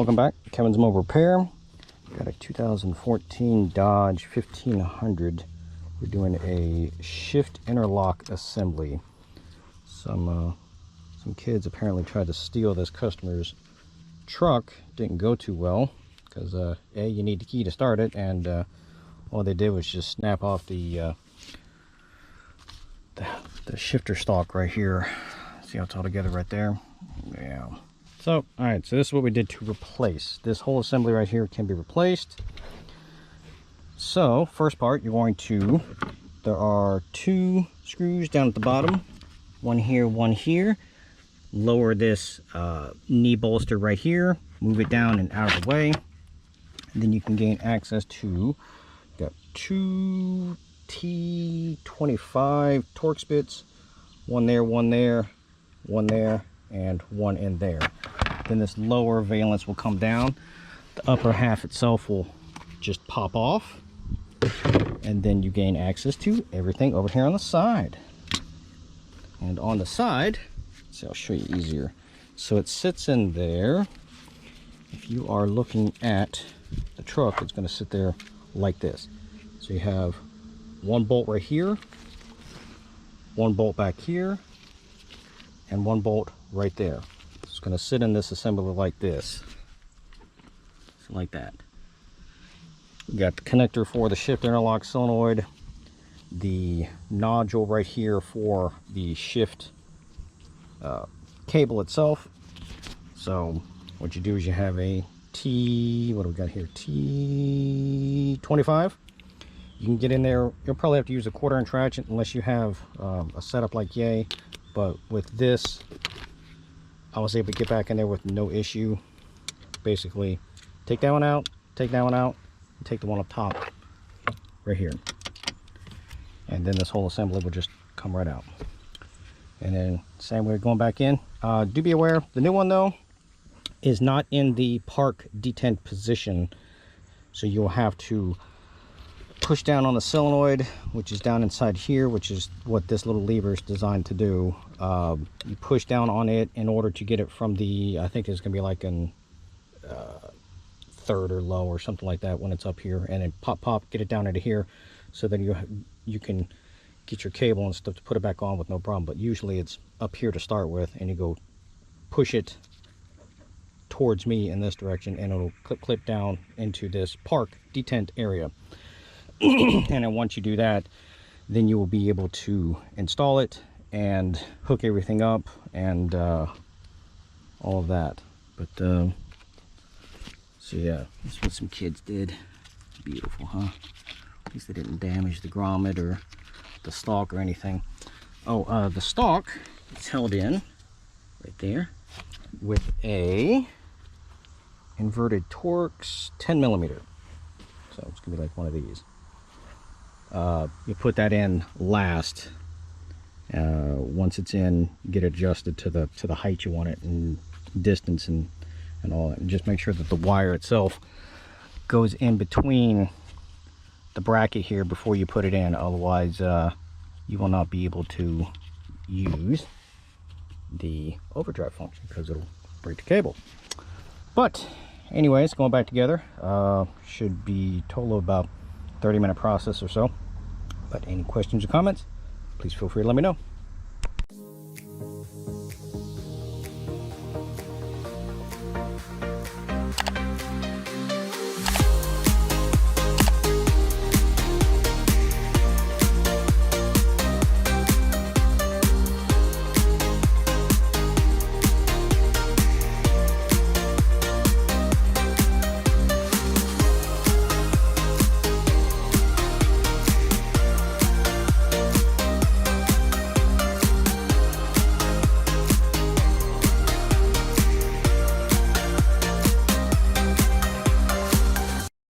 Welcome back, Kevin's Mobile Repair. Got a 2014 Dodge 1500. We're doing a shift interlock assembly. Some kids apparently tried to steal this customer's truck. Didn't go too well because A, you need the key to start it, and all they did was just snap off the shifter stalk right here. See how it's all together right there? Yeah. So, alright, so this is what we did to replace. This whole assembly right here can be replaced. So, first part, you're going to, there are two screws down at the bottom. One here. Lower this knee bolster right here. Move it down and out of the way. And then you can gain access to, got two T25 torque spits. One there, and one in there. Then this lower valence will come down. The upper half itself will just pop off, and then you gain access to everything over here on the side. And on the side, see, I'll show you easier. So it sits in there. If you are looking at the truck, it's going to sit there like this. So you have one bolt right here, one bolt back here, and one bolt right there. It's going to sit in this assembly like this. So like that. We got the connector for the shift interlock solenoid, the nodule right here for the shift cable itself. So what you do is you have a what do we got here? T25. You can get in there. You'll probably have to use a 1/4" ratchet unless you have a setup like Yay. But with this, I was able to get back in there with no issue. Basically, take that one out, take that one out, and take the one up top right here. And then this whole assembly will just come right out. And then same way going back in. Do be aware, the new one though is not in the park detent position. So you'll have to push down on the solenoid, which is down inside here, which is what this little lever is designed to do. You push down on it in order to get it from the, I think it's gonna be like an third or low or something like that when it's up here, and then pop, get it down into here, so that you can get your cable and stuff to put it back on with no problem. But usually it's up here to start with, and you go push it towards me in this direction, and it'll clip down into this park detent area. And then once you do that, then you will be able to install it and hook everything up and all of that. But so yeah, that's what some kids did. Beautiful, huh? At least they didn't damage the grommet or the stalk or anything. Oh, the stalk is held in right there with a inverted Torx 10mm. So it's gonna be like one of these. You put that in last. Once it's in, get it adjusted to the height you want it, and distance and all that. And just make sure that the wire itself goes in between the bracket here before you put it in. Otherwise, you will not be able to use the overdrive function because it'll break the cable. But anyways, going back together, should be total of about 30-minute process or so. But any questions or comments, please feel free to let me know.